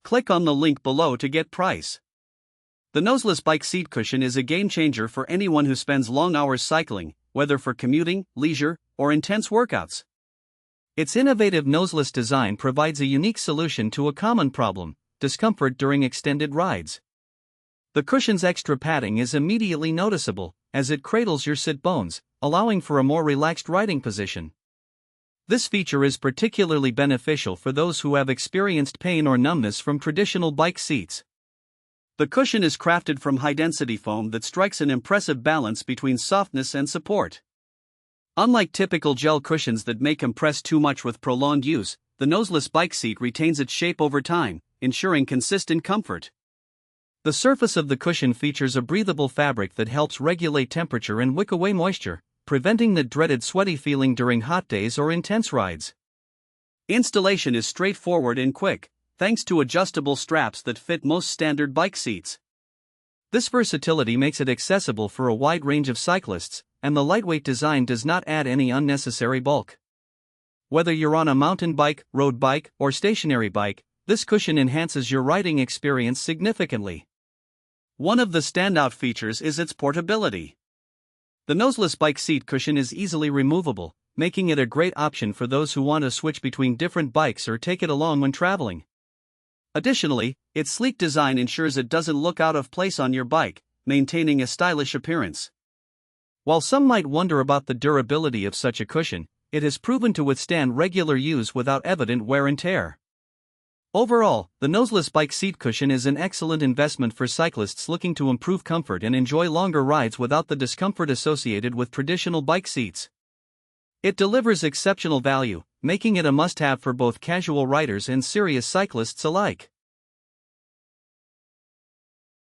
Click on the link below to get price. The Noseless Bike Seat Cushion is a game changer for anyone who spends long hours cycling, whether for commuting, leisure, or intense workouts. Its innovative noseless design provides a unique solution to a common problem: discomfort during extended rides. The cushion's extra padding is immediately noticeable, as it cradles your sit bones, allowing for a more relaxed riding position. This feature is particularly beneficial for those who have experienced pain or numbness from traditional bike seats. The cushion is crafted from high-density foam that strikes an impressive balance between softness and support. Unlike typical gel cushions that may compress too much with prolonged use, the noseless bike seat retains its shape over time, ensuring consistent comfort. The surface of the cushion features a breathable fabric that helps regulate temperature and wick away moisture, preventing the dreaded sweaty feeling during hot days or intense rides. Installation is straightforward and quick, thanks to adjustable straps that fit most standard bike seats. This versatility makes it accessible for a wide range of cyclists, and the lightweight design does not add any unnecessary bulk. Whether you're on a mountain bike, road bike, or stationary bike, this cushion enhances your riding experience significantly. One of the standout features is its portability. The Noseless Bike Seat Cushion is easily removable, making it a great option for those who want to switch between different bikes or take it along when traveling. Additionally, its sleek design ensures it doesn't look out of place on your bike, maintaining a stylish appearance. While some might wonder about the durability of such a cushion, it has proven to withstand regular use without evident wear and tear. Overall, the Noseless Bike Seat Cushion is an excellent investment for cyclists looking to improve comfort and enjoy longer rides without the discomfort associated with traditional bike seats. It delivers exceptional value, making it a must-have for both casual riders and serious cyclists alike.